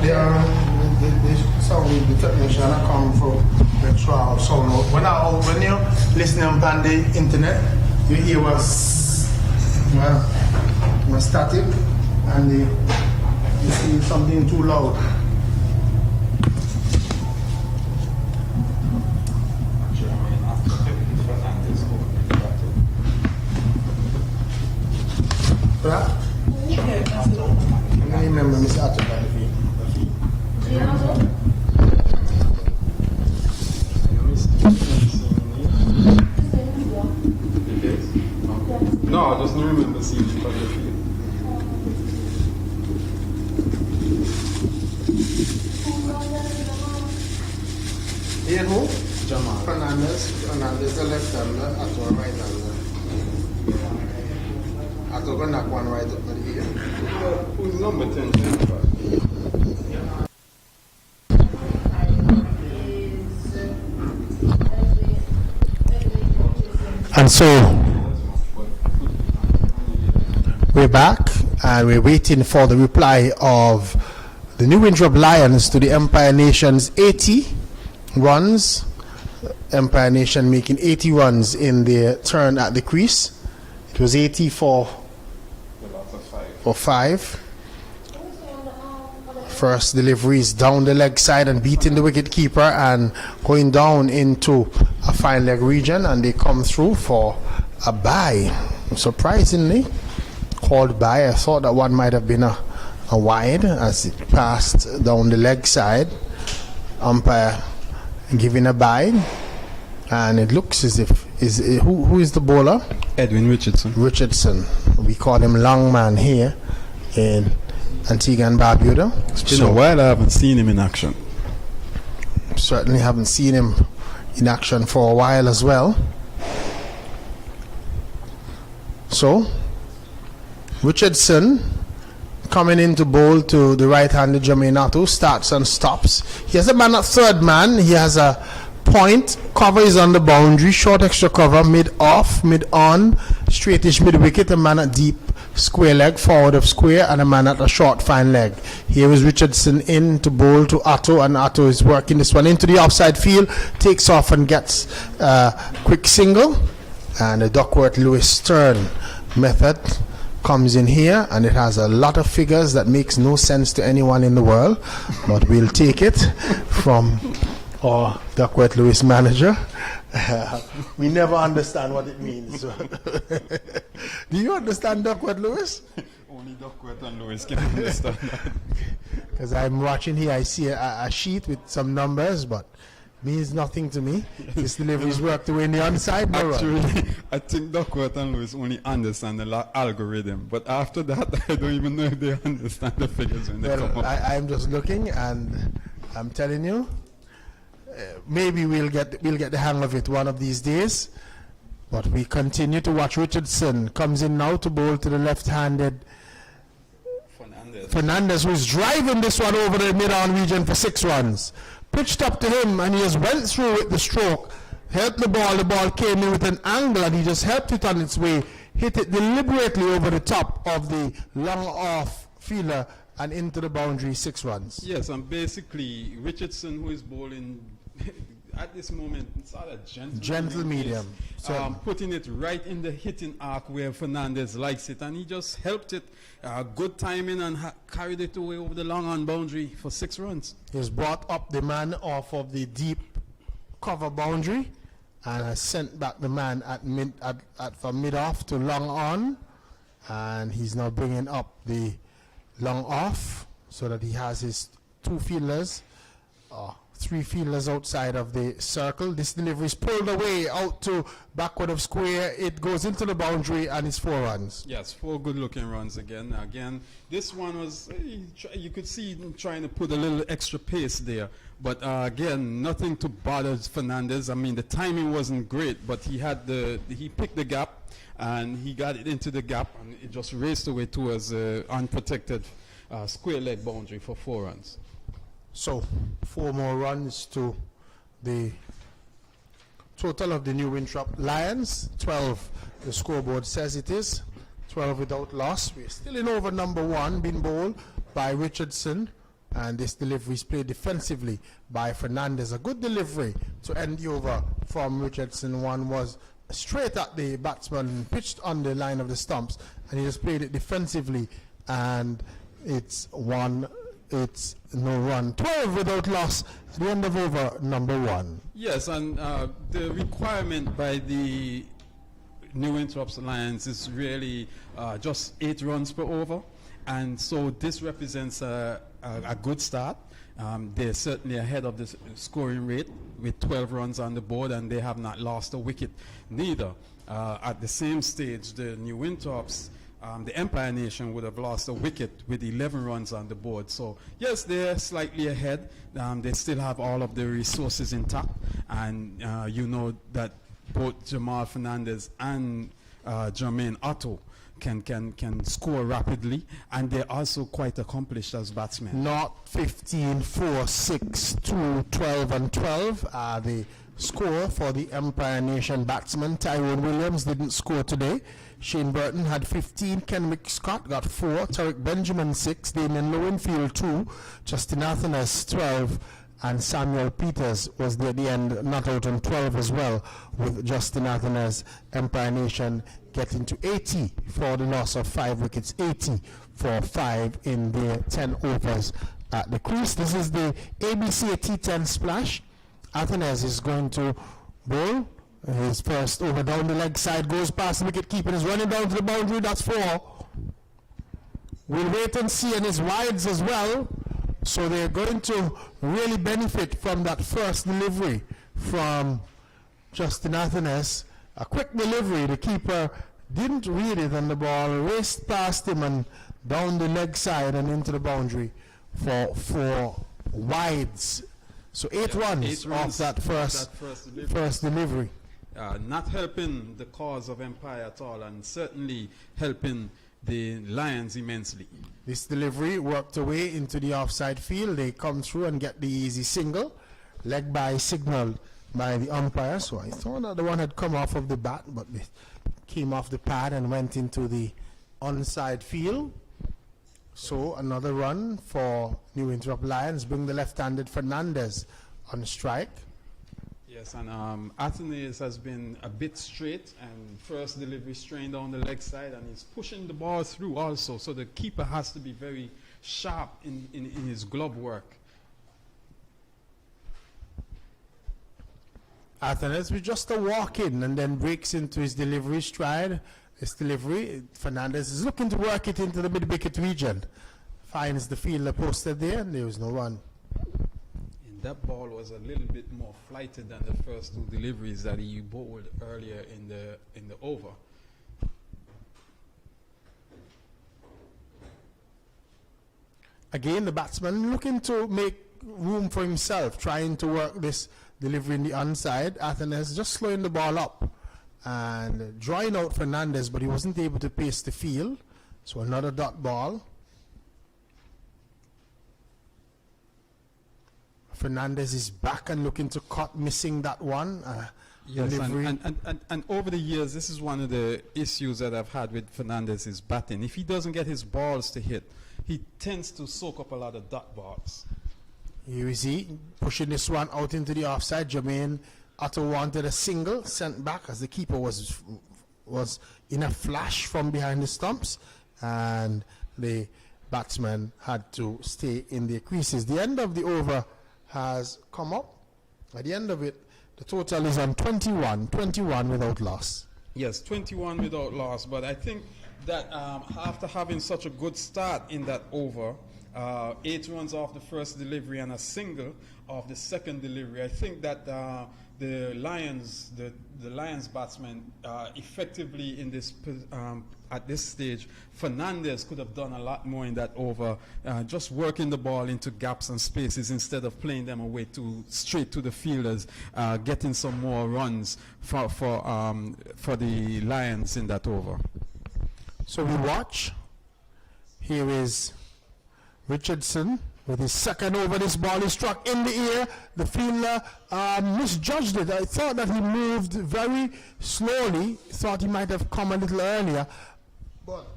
The technician I come from the trial sound out. When you listening on the internet, you hear was static and you see something too loud. Right? I remember Mr. Atterbury. No, I just don't remember seeing it on the field. Here who? Jamal. Fernandez the left hander, Atto a right hander. Atto gonna knock one right up the ear. Who's number 10? And so we're back and we're waiting for the reply of the New Winthrop Lions to the Empire Nation's 80 runs. Empire Nation making 80 runs in their turn at the crease. It was 80 for 5. First deliveries down the leg side and beating the wicket keeper and going down into a fine leg region, and they come through for a bye. Surprisingly called bye. I thought that one might have been a wide as it passed down the leg side. Umpire giving a bye, and it looks as if who is the bowler? Edwin Richardson. We call him Long Man here in Antigua and Barbuda. It's been a while I haven't seen him in action. Certainly haven't seen him in action for a while as well. So Richardson coming in to bowl to the right-handed Jermaine Atto, starts and stops. He has a man at third man. He has a point. Cover is on the boundary. Short extra cover. Mid-off, mid-on. Straightish mid-wicket. A man at deep square leg, forward of square, and a man at a short fine leg. Here is Richardson in to bowl to Atto, and Atto is working this one into the offside field. Takes off and gets quick single. And the Duckworth-Lewis turn method comes in here, and it has a lot of figures that makes no sense to anyone in the world, but we'll take it from our Duckworth-Lewis manager. We never understand what it means. Do you understand Duckworth-Lewis? Only Duckworth and Lewis can understand that. Because I'm watching here, I see a sheet with some numbers, but means nothing to me. This delivery's worked away in the onside. Actually, I think Duckworth and Lewis only understand the algorithm, but after that, I don't even know if they understand the figures when they come up. I'm just looking, and I'm telling you, maybe we'll get the hang of it one of these days. But we continue to watch. Richardson comes in now to bowl to the left-handed Fernandez, who's driving this one over the mid-on region for 6 runs. Pitched up to him, and he just went through with the stroke. Helped the ball came in with an angle, and he just helped it on its way. Hit it deliberately over the top of the long off fielder and into the boundary, 6 runs. Yes, and basically Richardson, who is bowling at this moment, it's not a gentle medium. So putting it right in the hitting arc where Fernandez likes it, and he just helped it. Good timing, and carried it away over the long on boundary for 6 runs. He's brought up the man off of the deep cover boundary and has sent back the man from mid off to long on, and he's now bringing up the long off so that he has his 2 fielders, 3 fielders outside of the circle. This delivery is pulled away out to backward of square. It goes into the boundary, and it's 4 runs. Yes, 4 good-looking runs again. This one was, you could see him trying to put a little extra pace there. But again, nothing to bother Fernandez. I mean, the timing wasn't great, but he picked the gap, and he got it into the gap, and it just raced away towards unprotected square leg boundary for 4 runs. So 4 more runs to the total of the New Winthrop Lions. 12, the scoreboard says it is. 12 without loss. We're still in over number 1, being bowled by Richardson, and this delivery is played defensively by Fernandez. A good delivery to end the over from Richardson. One was straight at the batsman, pitched on the line of the stumps, and he just played it defensively, and it's no run. 12 without loss at the end of over number 1. Yes, and the requirement by the New Interrupts Alliance is really just 8 runs per over, and so this represents a good start. They're certainly ahead of the scoring rate with 12 runs on the board, and they have not lost a wicket neither. At the same stage, the New Interrupts, the Empire Nation, would have lost a wicket with 11 runs on the board. So yes, they're slightly ahead. They still have all of the resources intact, and you know that both Jamal Fernandez and Jermaine Otto can score rapidly, and they're also quite accomplished as batsmen. Not 15, 4, 6, 2, 12 and 12 are the score for the Empire Nation batsmen. Tyrone Williams didn't score today. Shane Burton had 15, Ken McScott got 4, Tariq Benjamin 6, Damien Lowenfield 2, Justin Athanas 12, and Samuel Peters was near the end not out on 12 as well, with Justin Athanas. Empire Nation getting to 80 for the loss of 5 wickets, 80 for 5 in their 10 overs at the crease. This is the ABCA T10 splash. Athanas is going to bowl. His first over down the leg side, goes past the wicket keeper, is running down to the boundary. That's 4. We'll wait and see, and his wides as well. So they're going to really benefit from that first delivery from Justin Athanas. A quick delivery. The keeper didn't read it, and the ball raced past him and down the leg side and into the boundary for 4 wides. So 8 runs off that first delivery. Not helping the cause of Empire at all, and certainly helping the Lions immensely. This delivery worked away into the offside field. They come through and get the easy single. Leg by signaled by the umpire. So I thought that the one had come off of the bat, but it came off the pad and went into the onside field. So another run for New Interrupt Lions. Bring the left-handed Fernandez on strike. Yes, and Athanas has been a bit straight, and first delivery strained down the leg side, and he's pushing the ball through also. So the keeper has to be very sharp in his glove work. Athanas with just a walk in and then breaks into his delivery stride. His delivery, Fernandez is looking to work it into the mid-wicket region. Finds the fielder posted there, and there was no run. And that ball was a little bit more flighted than the first 2 deliveries that he bowled earlier in the over. Again, the batsman looking to make room for himself, trying to work this delivery in the onside. Athanas just slowing the ball up and drawing out Fernandez, but he wasn't able to pace the field. So another dot ball. Fernandez is back and looking to cut, missing that one. Yes, and over the years, this is one of the issues that I've had with Fernandez's batting. If he doesn't get his balls to hit, he tends to soak up a lot of dot balls. Here is he pushing this one out into the offside. Jermaine Otto wanted a single, sent back as the keeper was in a flash from behind the stumps, and the batsman had to stay in the creases. The end of the over has come up. At the end of it, the total is on 21 without loss. Yes, 21 without loss, but I think that after having such a good start in that over, 8 runs off the first delivery and a single off the second delivery, I think that the Lions batsmen effectively in this at this stage, Fernandez could have done a lot more in that over, just working the ball into gaps and spaces instead of playing them away straight to the fielders, getting some more runs for the Lions in that over. So we watch. Here is Richardson with his second over. This ball is struck in the air. The fielder misjudged it. I thought that he moved very slowly. Thought he might have come a little earlier, but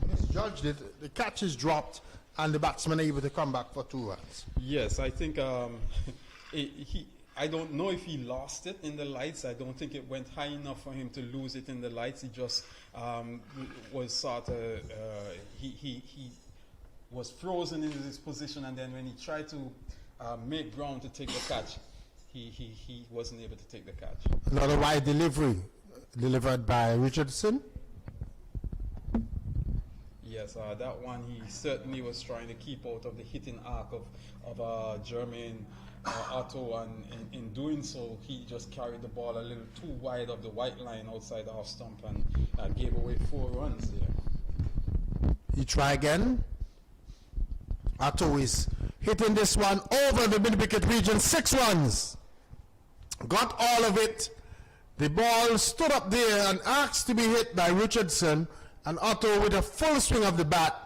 misjudged it. The catch is dropped, and the batsman are able to come back for 2 runs. Yes, I think I don't know if he lost it in the lights. I don't think it went high enough for him to lose it in the lights. He just was sort of he was frozen in his position, and then when he tried to make ground to take the catch, he wasn't able to take the catch. Another wide delivery delivered by Richardson. Yes, that one he certainly was trying to keep out of the hitting arc of Jermaine Otto, and in doing so, he just carried the ball a little too wide of the white line outside the half stump and gave away 4 runs there. He try again. Otto is hitting this one over the mid-wicket region, 6 runs. Got all of it. The ball stood up there and asked to be hit by Richardson, and Otto, with a full swing of the bat,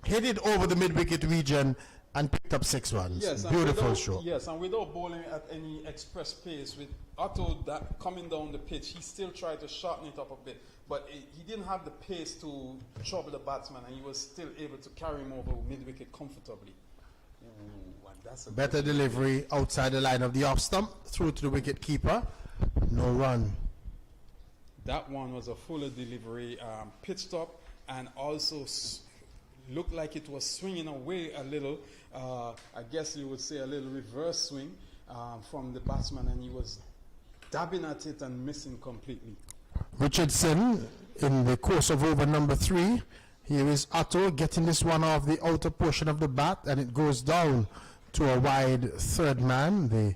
hit it over the mid-wicket region and picked up 6 runs. Yes, beautiful stroke. Yes, and without bowling at any express pace, with Otto coming down the pitch, he still tried to shorten it up a bit, but he didn't have the pace to trouble the batsman, and he was still able to carry him over mid-wicket comfortably. Ooh, and that's a Better delivery outside the line of the off stump, through to the wicket keeper. No run. That one was a fuller delivery, pitched up, and also looked like it was swinging away a little. I guess you would say a little reverse swing from the batsman, and he was dabbing at it and missing completely. Richardson in the course of over number 3. Here is Otto getting this one off the outer portion of the bat, and it goes down to a wide third man. The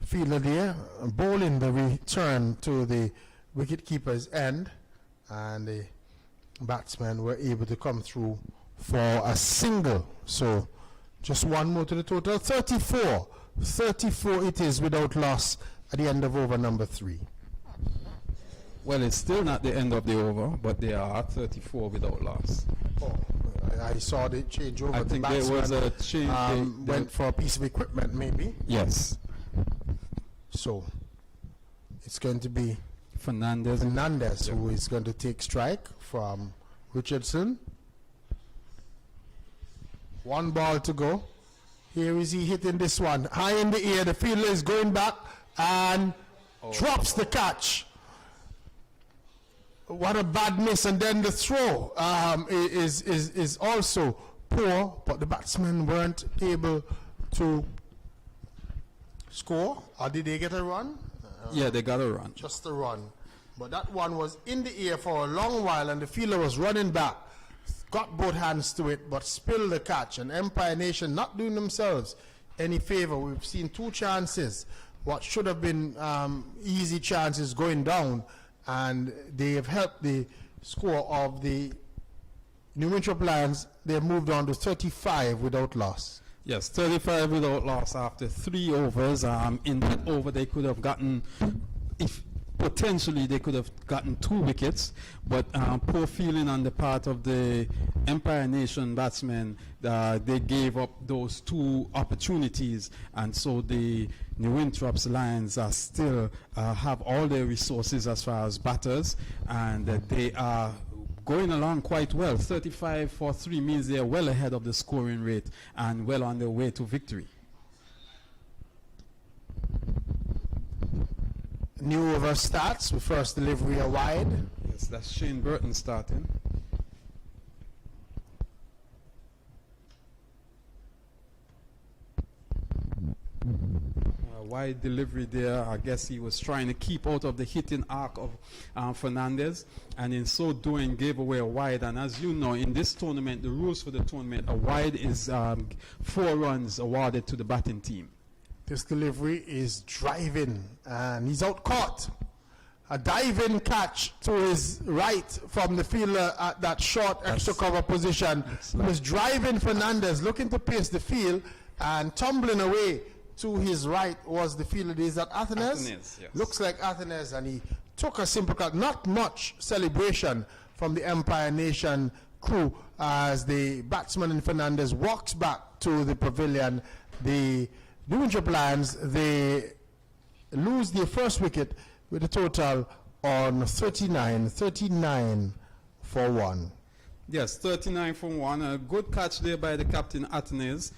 fielder there bowling the return to the wicket-keeper's end, and the batsmen were able to come through for a single. So just 1 more to the total. 34 it is without loss at the end of over number 3. Well, it's still not the end of the over, but they are 34 without loss. Oh, I saw the change over. I the think there batsman, was a change. went for a piece of equipment maybe. Yes. So it's going to be Fernandez who is going to take strike from Richardson. 1 ball to go. Here is he hitting this one high in the air. The fielder is going back and drops the catch. What a bad miss, and then the throw is also poor, but the batsmen weren't able to score. Or did they get a run? Yeah, they got a run. Just a run. But that one was in the air for a long while, and the fielder was running back. Got both hands to it, but spilled the catch. And Empire Nation not doing themselves any favor. We've seen 2 chances, what should have been easy chances, going down, and they have helped the score of the New Winthrop Lions. They have moved on to 35 without loss. Yes, 35 without loss after 3 overs. In that over, they could have gotten, if potentially they could have gotten 2 wickets, but poor feeling on the part of the Empire Nation batsmen. They gave up those 2 opportunities, and so the New Winthrop's Lions are still have all their resources as far as batters, and they are going along quite well. 35 for 3 means they are well ahead of the scoring rate and well on their way to victory. New over starts with first delivery a wide. Yes, that's Shane Burton starting. Wide delivery there. I guess he was trying to keep out of the hitting arc of Fernandez, and in so doing gave away a wide. And as you know, in this tournament, the rules for the tournament, a wide is 4 runs awarded to the batting team. This delivery is driving, and he's out caught. A diving catch to his right from the fielder at that short extra cover position. He was driving Fernandez, looking to pace the field, and tumbling away to his right was the fielder. Is that Athenes? Yes. Looks like Athenes, and he took a simple cut. Not much celebration from the Empire Nation crew as the batsman in Fernandez walks back to the pavilion. The New Winthrop Lions, they lose their first wicket with a total on 39 for 1. Yes, 39 for 1. A good catch there by the captain, Athenes.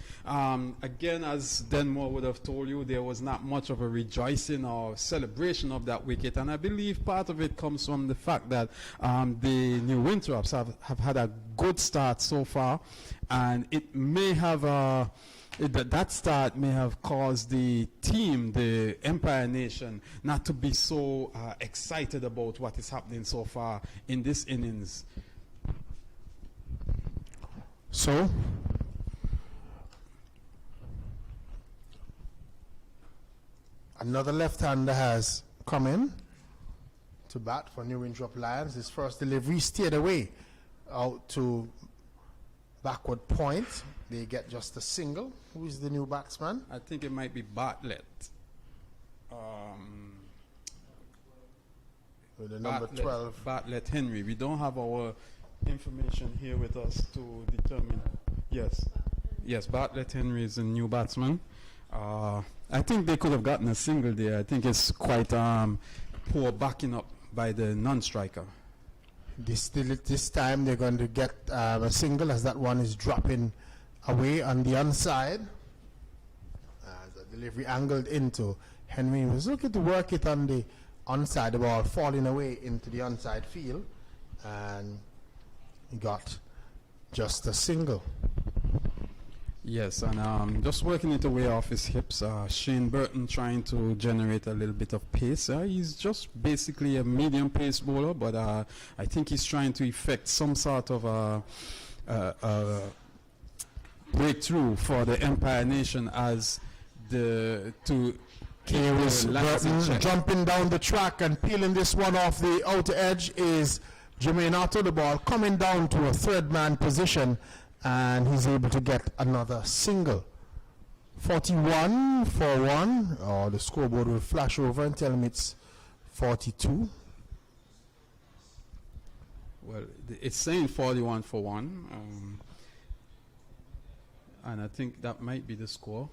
Again, as Denmore would have told you, there was not much of a rejoicing or celebration of that wicket. And I believe part of it comes from the fact that the New Winthrops have had a good start so far. And it may have... that start may have caused the team, the Empire Nation, not to be so excited about what is happening so far in this innings. So, another left-hander has come in to bat for New Winthrop Lions. His first delivery steered away out to backward point. They get just a single. Who is the new batsman? I think it might be Bartlett. With the number 12. Bartlett Henry. We don't have our information here with us to determine. Yes, Bartlett Henry is a new batsman. I think they could have gotten a single there. I think it's quite poor backing up by the non-striker. This time they're going to get a single, as that one is dropping away on the onside. The delivery angled into Henry. He was looking to work it on the onside, the ball falling away into the onside field, and he got just a single. Yes, and just working it away off his hips. Shane Burton trying to generate a little bit of pace. He's just basically a medium pace bowler, but I think he's trying to effect some sort of breakthrough for the Empire Nation as Burton jumping down the track and peeling this one off the outer edge is Jermaine Otto. The ball coming down to a third man position, and he's able to get another single. 41 for 1. Oh, the scoreboard will flash over and tell me it's 42. Well, it's saying 41 for 1. And I think that might be the score.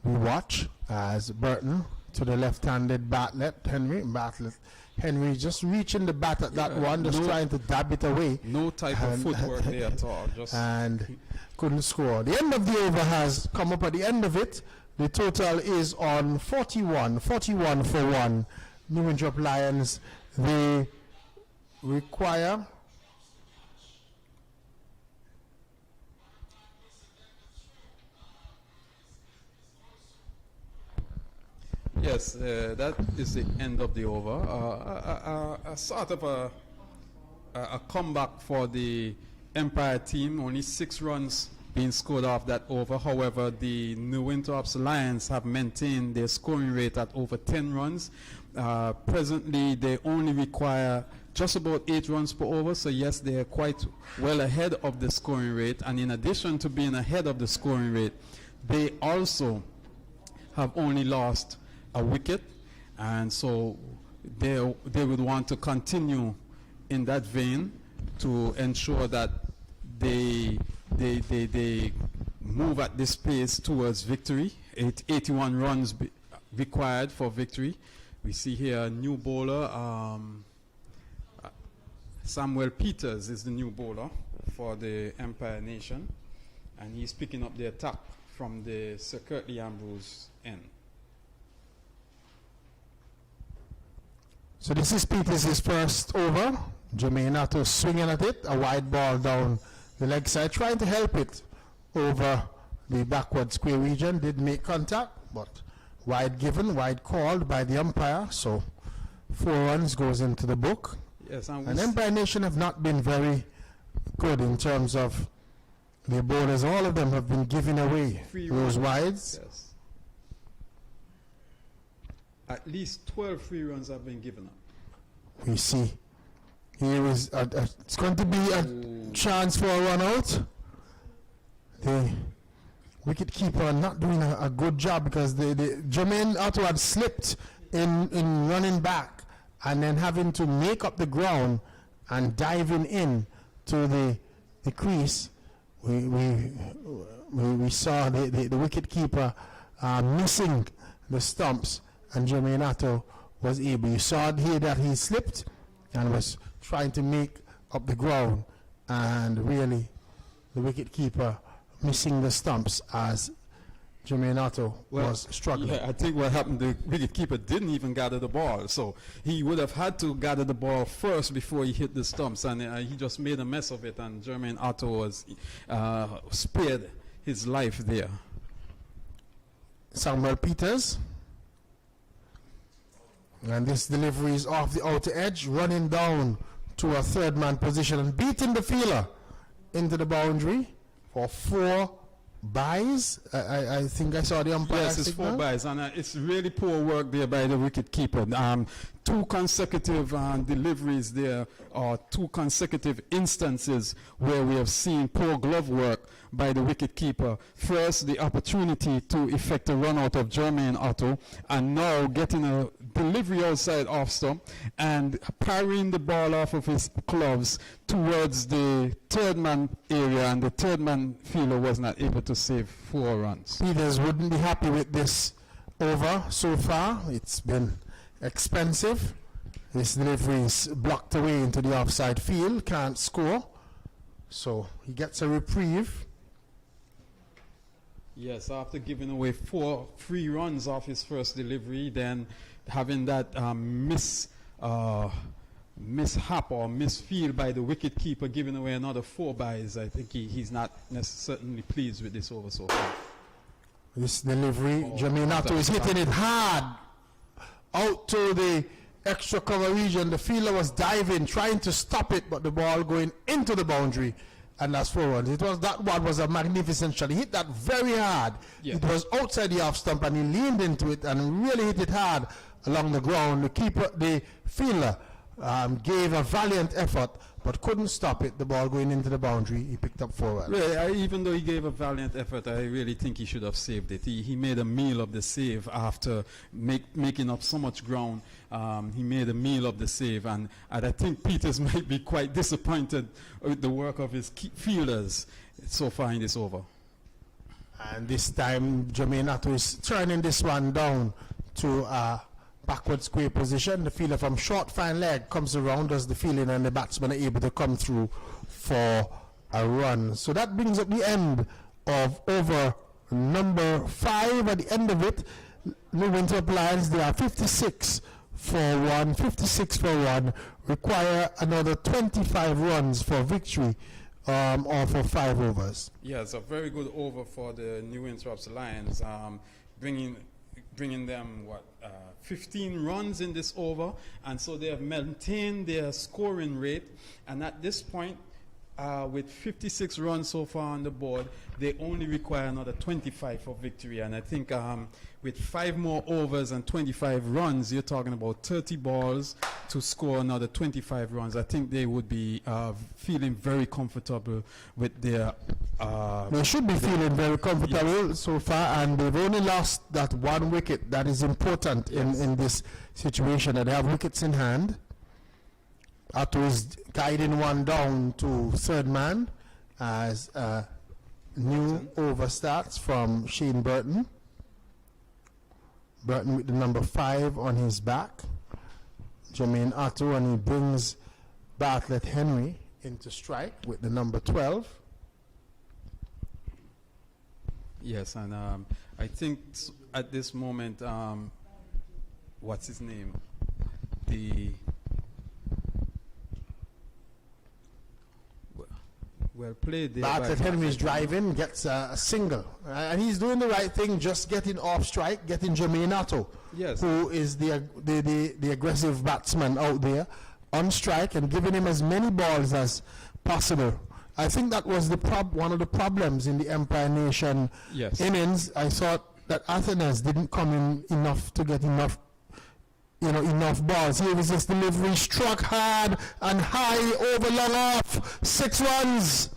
We watch as Burton to the left-handed Bartlett Henry just reaching the bat at that one, just trying to dab it away. No type of footwork there at all. And couldn't score. The end of the over has come up. At the end of it, the total is on 41 for 1. New Winthrop Lions, they require yes, that is the end of the over. A sort of a comeback for the Empire team. Only 6 runs being scored off that over. However, the New Winthrops Lions have maintained their scoring rate at over 10 runs. Presently, they only require just about 8 runs per over. So yes, they are quite well ahead of the scoring rate. And in addition to being ahead of the scoring rate, they also have only lost a wicket, and so they would want to continue in that vein to ensure that they move at this pace towards victory. 81 runs required for victory. We see here a new bowler. Samuel Peters is the new bowler for the Empire Nation, and he's picking up the attack from the Sir Curtly Ambrose end. So this is Peters' first over. Jermaine Otto swinging at it, a wide ball down the leg side, trying to help it over the backward square region. Did make contact, but wide given, wide called by the umpire. So 4 runs goes into the book. Yes, and Empire Nation have not been very good in terms of their bowlers. All of them have been giving away those wides. Yes. At least 12 free runs have been given up. We see here is it's going to be a chance for a run out. The wicket keeper not doing a good job, because the Jermaine Otto had slipped in running back and then having to make up the ground and diving in to the crease. We saw the wicket keeper missing the stumps, and Jermaine Otto was able. You saw here that he slipped and was trying to make up the ground and really the wicket keeper missing the stumps as Jermaine Otto was struggling. Yeah, I think what happened, the wicket keeper didn't even gather the ball, so he would have had to gather the ball first before he hit the stumps, and he just made a mess of it, and Jermaine Otto was spared his life there. Samuel Peters, and this delivery is off the outer edge, running down to a third man position and beating the fielder into the boundary for 4 byes. I think I saw the umpire. Yes, it's 4 byes, and it's really poor work there by the wicket keeper. 2 consecutive deliveries there, or 2 consecutive instances where we have seen poor glove work by the wicket keeper. First, the opportunity to effect a run out of Jermaine Otto, and now getting a delivery outside off stump and parrying the ball off of his gloves towards the third man area, and the third man fielder was not able to save 4 runs. Peters wouldn't be happy with this over so far. It's been expensive. This delivery is blocked away into the offside field, can't score, so he gets a reprieve. Yes, after giving away 4 free runs off his first delivery, then having that mishap or misfield by the wicket keeper, giving away another 4 byes, I think he's not necessarily pleased with this over so far. This delivery, Jermaine Otto is hitting it hard out to the extra cover region. The fielder was diving, trying to stop it, but the ball going into the boundary, and that's 4 runs. That one was a magnificent shot. He hit that very hard. Yeah. It was outside the off stump, and he leaned into it and really hit it hard along the ground. The fielder gave a valiant effort, but couldn't stop it. The ball going into the boundary. He picked up 4 runs. Really, even though he gave a valiant effort, I really think he should have saved it. He made a meal of the save after making up so much ground. He made a meal of the save, and I think Peters might be quite disappointed with the work of his fielders so far in this over. And this time, Jermaine Otto is turning this one down to a backward square position. The fielder from short fine leg comes around, does the fielding, and the batsman are able to come through for a run. So that brings up the end of over number 5. At the end of it, New Winthrop Lions, they are 56 for 1, 56 for 1, require another 25 runs for victory, or for 5 overs. Yes, a very good over for the New Winthrop Lions, bringing them 15 runs in this over, and so they have maintained their scoring rate, and at this point, with 56 runs so far on the board, they only require another 25 for victory, and I think with 5 more overs and 25 runs, you're talking about 30 balls to score another 25 runs. I think they would be feeling very comfortable with their... they should be feeling very comfortable so far, and they've only lost that 1 wicket. That is important in this situation, that they have wickets in hand. Otto is guiding one down to third man as new over starts from Shane Burton. Burton with the number 5 on his back. Jermaine Otto, and he brings Bartlett Henry into strike with the number 12. Yes, and I think at this moment, what's his name? Well played there. Bartlett Henry is driving, gets a single. And he's doing the right thing, just getting off strike, getting Jermaine Otto, yes, who is the aggressive batsman out there, on strike, and giving him as many balls as possible. I think that was one of the problems in the Empire Nation innings. I thought that Athens didn't come in enough to get enough balls. Here was this delivery, struck hard and high over long off. 6 runs.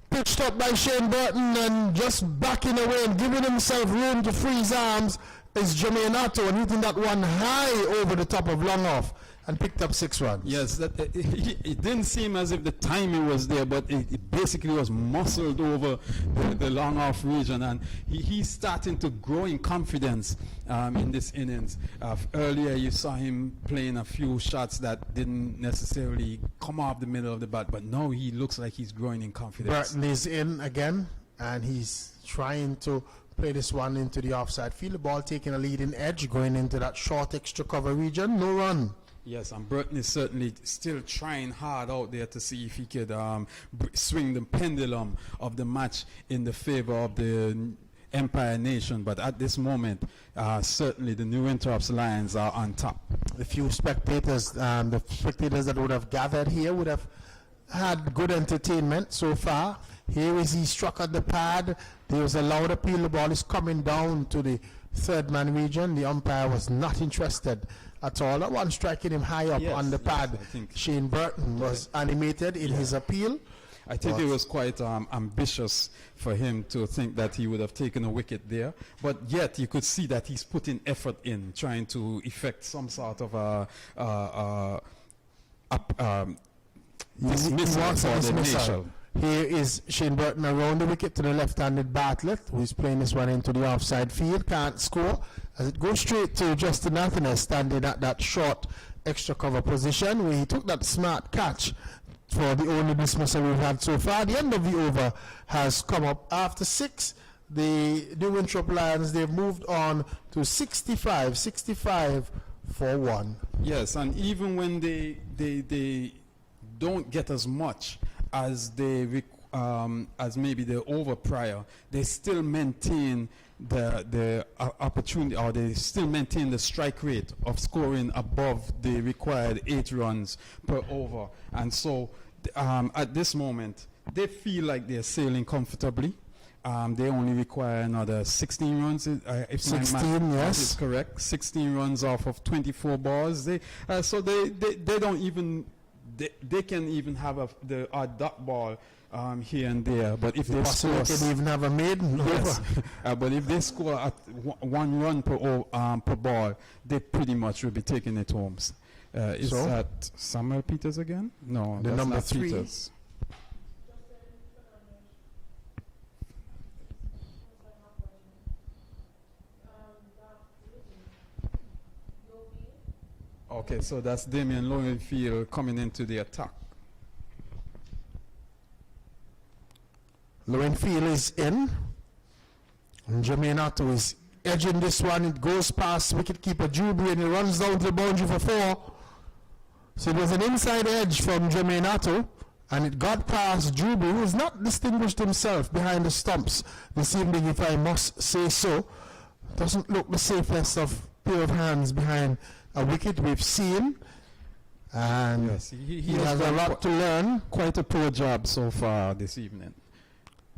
Pitched up by Shane Burton, and just backing away and giving himself room to free his arms is Jermaine Otto, and hitting that one high over the top of long off. and picked up 6 runs. Yes, it didn't seem as if the timing was there, but it basically was muscled over the long off region, and he's starting to grow in confidence in this innings. Earlier you saw him playing a few shots that didn't necessarily come off the middle of the bat, but now he looks like he's growing in confidence. Burton is in again, and he's trying to play this one into the offside field. The ball taking a leading edge, going into that short extra cover region. No run. Yes, and Burton is certainly still trying hard out there to see if he could swing the pendulum of the match in the favor of the Empire Nation. But at this moment, certainly the New Winthrop Lions are on top. The few spectators, the spectators that would have gathered here would have had good entertainment so far. Here is he struck at the pad. There was a loud appeal. The ball is coming down to the third man region. The umpire was not interested at all. That one striking him high up on the pad. I think Shane Burton was animated in his appeal. I think it was quite ambitious for him to think that he would have taken a wicket there, but yet you could see that he's putting effort in trying to effect some sort of dismissal for the nation. Here is Shane Burton around the wicket to the left-handed Bartlett, who is playing this one into the offside field. Can't score as it goes straight to Justin Anthony, standing at that short extra cover position, where he took that smart catch for the only dismissal we've had so far. The end of the over has come up after 6. The New Winthrop Lions, they've moved on to 65 for 1. Yes, and even when they don't get as much as they as maybe the over prior, they still maintain the opportunity, or they still maintain the strike rate of scoring above the required 8 runs per over. And so at this moment, they feel like they're sailing comfortably. They only require another 16 runs, if 16, my math yes, is correct. 16 runs off of 24 balls. So they don't even. They can even have the odd dot ball here and there, but if they score, they can even have a maiden yes. over. But if they score at 1 run per ball, they pretty much will be taking it home. Is that Samuel Peters again? No, the that's number not 3. Peters. Okay, so that's Damian Lowenfield coming into the attack. Lowenfield is in. And Jermaine Otto is edging this one. It goes past wicketkeeper Juby, and he runs down to the boundary for 4. So it was an inside edge from Jermaine Otto, and it got past Juby, who has not distinguished himself behind the stumps this evening, if I must say so. Doesn't look the safest of pair of hands behind a wicket we've seen, and yes, he has a lot to learn. Quite a poor job so far this evening.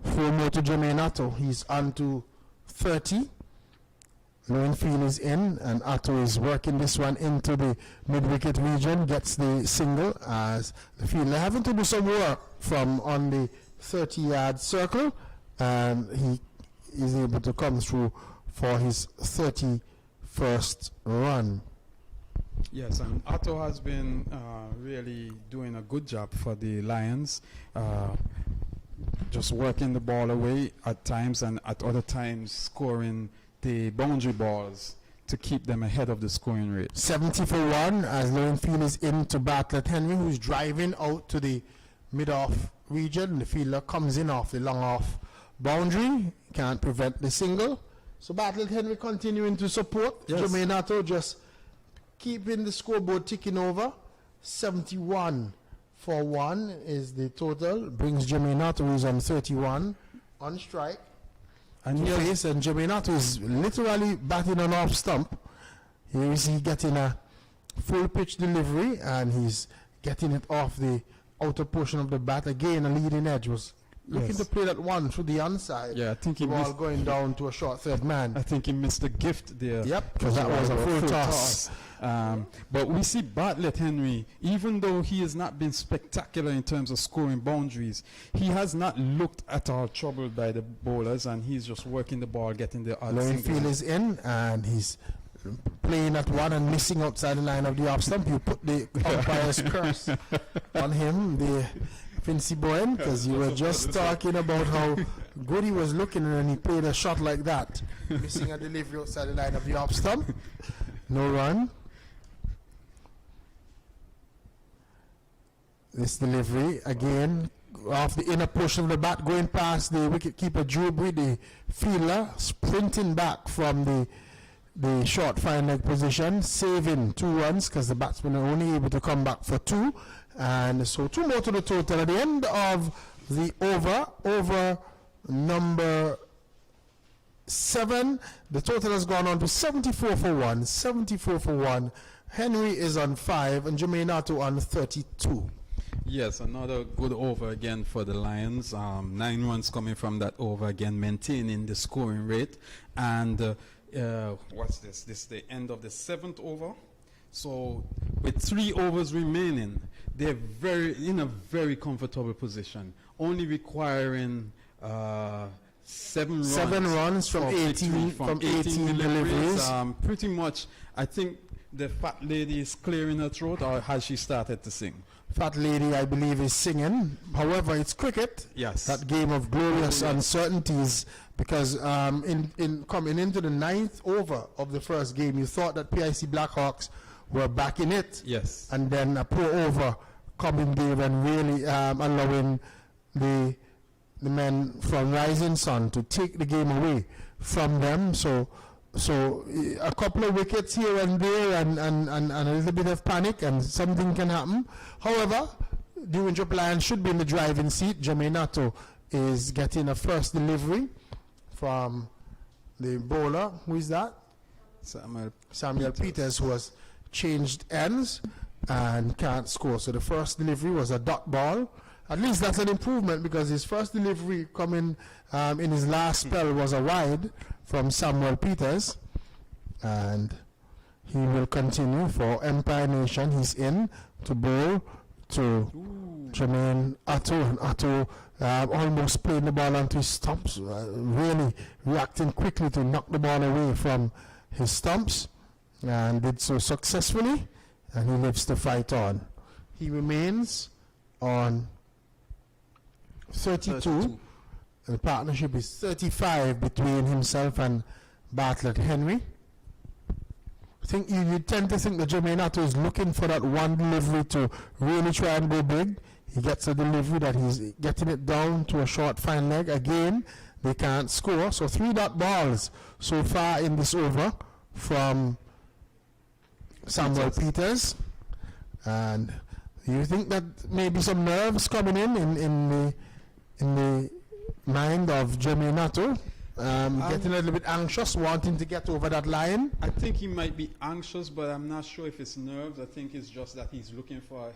4 more to Jermaine Otto. He's on to 30. Lowenfield is in, and Otto is working this one into the mid-wicket region, gets the single as the fielder having to do some work from on the 30-yard circle, and he is able to come through for his 31st run. Yes, and Otto has been really doing a good job for the Lions, just working the ball away at times, and at other times scoring the boundary balls to keep them ahead of the scoring rate. 70 for 1 as Lowenfield is into Bartlett Henry, who's driving out to the mid-off region. The fielder comes in off the long-off boundary, can't prevent the single. So Bartlett Henry continuing to support. Yes. Jermaine Otto just keeping the scoreboard ticking over. 71 for 1 is the total. Brings Jermaine Otto, who's on 31, on strike. And Jermaine Otto is literally batting an off stump. Here is he getting a full pitch delivery, and he's getting it off the outer portion of the bat. Again, a leading edge was looking to play that one through the onside. Yeah, I think he ball missed, going down to a short third man. I think he missed the gift there. Yep, because that was a full toss. But we see Bartlett Henry, even though he has not been spectacular in terms of scoring boundaries, he has not looked at all troubled by the bowlers, and he's just working the ball, getting the odds. Lowenfield is in, and he's playing at one and missing outside the line of the off stump. You put the umpire's curse on him, the Vincy Bowen, because you were just talking about how good he was looking, and he played a shot like that, missing a delivery outside the line of the off stump. No run. This delivery again off the inner portion of the bat, going past the wicket keeper Drewbury, the fielder sprinting back from the short fine leg position, saving 2 runs because the batsmen are only able to come back for 2, and so 2 more to the total at the end of the over number 7. The total has gone on to 74 for 1. 74 for 1. Henry is on 5 and Jermaine Atto on 32. Yes, another good over again for the Lions. 9 runs coming from that over again, maintaining the scoring rate. And what's this? This is the end of the 7th over. So with 3 overs remaining, they're in a very comfortable position, only requiring 7 runs from 18 deliveries. Pretty much, I think the fat lady is clearing her throat, or has she started to sing? Fat lady, I believe, is singing. However, it's cricket. Yes. That game of glorious uncertainties, because in coming into the 9th over of the first game, you thought that PIC Blackhawks were back in it. Yes. And then a poor over coming there and really allowing the men from Rising Sun to take the game away from them. So a couple of wickets here and there, and a little bit of panic, and something can happen. However, the Winthrop Lions should be in the driving seat. Jermaine Atto is getting a first delivery from the bowler. Who is that? Samuel Peters, who has changed ends and can't score. So the first delivery was a dot ball. At least that's an improvement, because his first delivery coming in his last spell was a wide from Samuel Peters, and he will continue for Empire Nation. He's in to bowl to Jermaine Atto, and Atto almost playing the ball onto his stumps, really reacting quickly to knock the ball away from his stumps, and did so successfully, and he lives to fight on. He remains on 32. The partnership is 35 between himself and Bartlett Henry. I think you tend to think that Jermaine Atto is looking for that one delivery to really try and go big. He gets a delivery that he's getting it down to a short fine leg. Again, they can't score. So 3 dot balls so far in this over from Samuel Peters. And you think that maybe some nerves coming in the mind of Jermaine Atto, getting a little bit anxious, wanting to get over that line? I think he might be anxious, but I'm not sure if it's nerves. I think it's just that he's looking for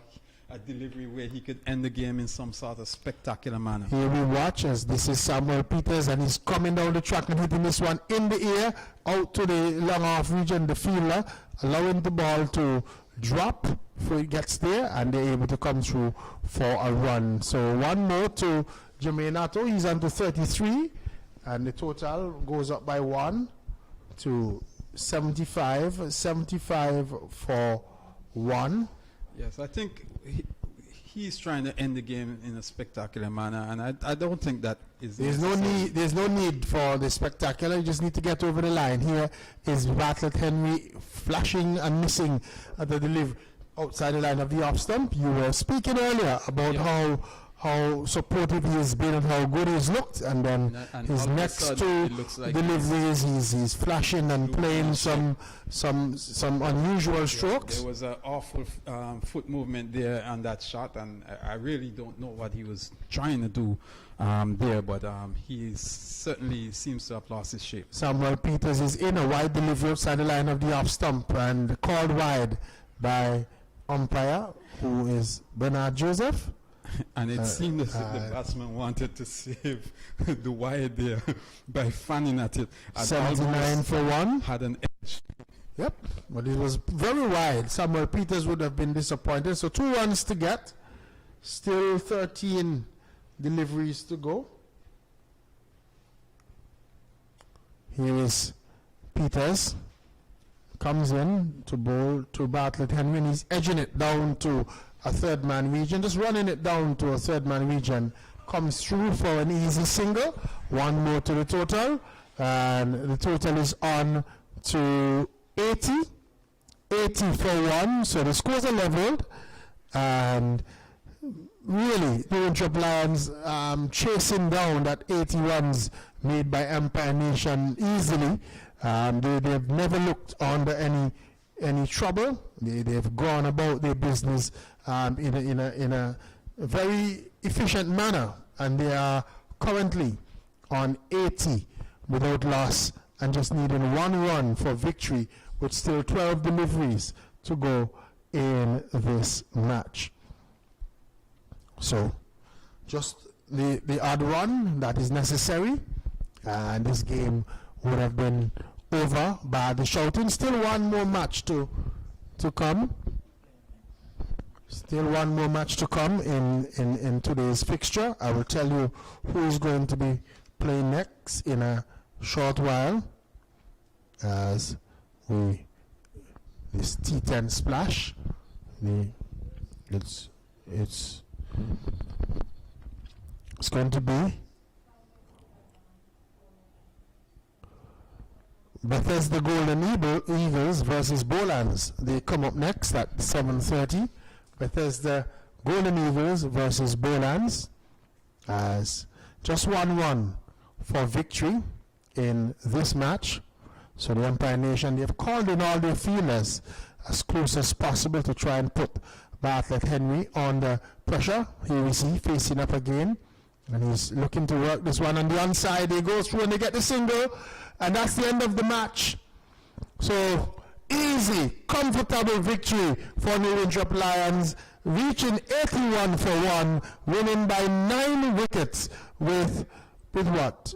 a delivery where he could end the game in some sort of spectacular manner. Here we watch as this is Samuel Peters, and he's coming down the track and hitting this one in the air out to the long off region, the fielder, allowing the ball to drop before it gets there, and they're able to come through for a run. So 1 more to Jermaine Atto. He's on to 33, and the total goes up by 1 to 75. 75 for 1. Yes, I think he's trying to end the game in a spectacular manner, and I don't think that is necessary. There's no need for the spectacular. You just need to get over the line. Here is Bartlett Henry flashing and missing at the delivery outside the line of the off stump. You were speaking earlier about how supportive he has been and how good he's looked, and then his next 2 deliveries, he's flashing and playing some unusual strokes. There was an awful foot movement there on that shot, and I really don't know what he was trying to do there, but he certainly seems to have lost his shape. Samuel Peters is in a wide delivery outside the line of the off stump, and called wide by umpire, who is Bernard Joseph. And it seemed as if the batsman wanted to save the wide there by fanning at it. 79 for 1. Had an edge. Yep, but it was very wide. Samuel Peters would have been disappointed. So 2 runs to get. Still 13 deliveries to go. Here is Peters comes in to bowl to Bartlett Henry, and he's edging it down to a third man region, just running it down to a third man region. Comes through for an easy single. One more to the total, and the total is on to 80. 80 for one, so the scores are leveled, and really the Winthrop Lions chasing down that 80 runs made by Empire Nation easily. They've never looked under any trouble. They've gone about their business in a very efficient manner, and they are currently on 80 without loss and just needing one run for victory, with still 12 deliveries to go in this match. So just the odd run that is necessary, and this game would have been over by the shouting. Still one more match to come. Still one more match to come in today's fixture. I will tell you who is going to be playing next in a short while, as this T10 splash. It's going to be Bethesda Golden Eagles versus Bolans. They come up next at 7:30. Bethesda Golden Eagles versus Bolans, as just one run for victory in this match. So the Empire Nation, they've called in all their fielders as close as possible to try and put Bartlett Henry under pressure. Here is he facing up again, and he's looking to work this one on the onside. He goes through and they get the single, and that's the end of the match. So easy, comfortable victory for New Winthrop Lions, reaching 81 for one, winning by 9 wickets with what?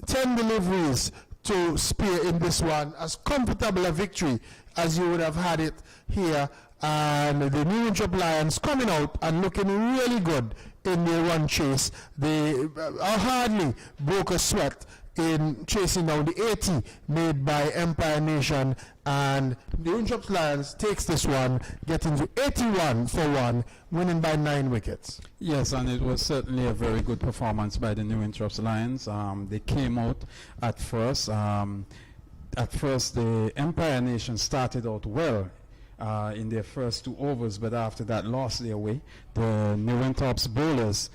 10 deliveries to spare in this one. As comfortable a victory as you would have had it here, and the New Winthrop Lions coming out and looking really good in their run chase. They hardly broke a sweat in chasing down the 80 made by Empire Nation, and the Winthrop Lions takes this one, getting to 81 for one, winning by 9 wickets. Yes, and it was certainly a very good performance by the New Winthrop Lions. They came out at first. At first, the Empire Nation started out well in their first 2 overs, but after that lost their way. The New Winthrop's bowlers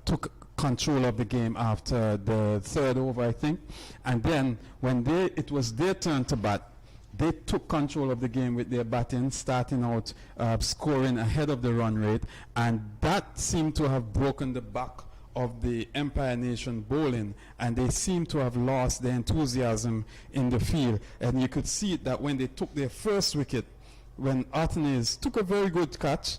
took control of the game after the 3rd over, I think, and then when it was their turn to bat, they took control of the game with their batting, starting out scoring ahead of the run rate, and that seemed to have broken the back of the Empire Nation bowling, and they seem to have lost their enthusiasm in the field. And you could see that when they took their first wicket, when Artenes took a very good catch,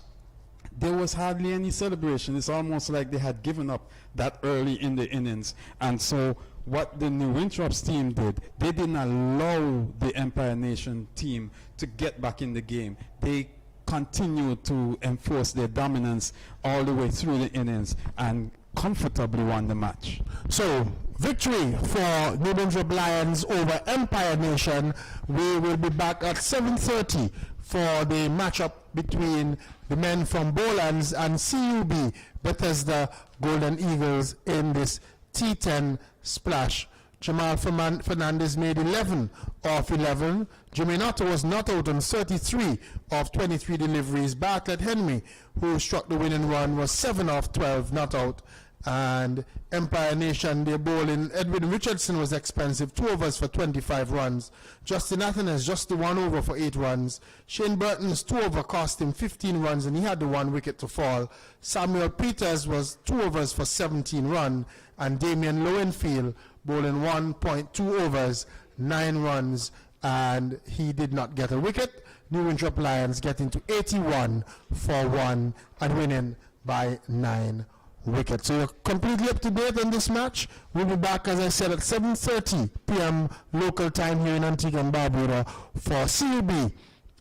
there was hardly any celebration. It's almost like they had given up that early in the innings. And so what the New Winthrop's team did, they didn't allow the Empire Nation team to get back in the game. They continued to enforce their dominance all the way through the innings and comfortably won the match. So victory for New Winthrop Lions over Empire Nation. We will be back at 7:30 for the matchup between the men from Bolans and CUB Bethesda Golden Eagles in this T10 splash. Jamal Fernandez made 11 of 11. Jermaine Otto was not out on 33 of 23 deliveries. Bartlett Henry, who struck the winning run, was 7 of 12 not out. And Empire Nation, their bowling, Edwin Richardson was expensive, 2 overs for 25 runs. Justin Athenes, just the 1 over for 8 runs. Shane Burton's 2 over cost him 15 runs, and he had the 1 wicket to fall. Samuel Peters was 2 overs for 17 runs, and Damian Lowenfield bowling 1.2 overs, 9 runs, and he did not get a wicket. New Winthrop Lions getting to 81 for 1 and winning by 9 wickets. So you're completely up to date on this match. We'll be back, as I said, at 7:30 p.m. local time here in Antigua and Barbuda for CUB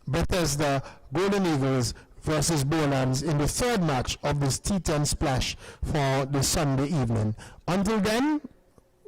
Bethesda Golden Eagles versus Bolans in the 3rd match of this T10 splash for the Sunday evening. Until then,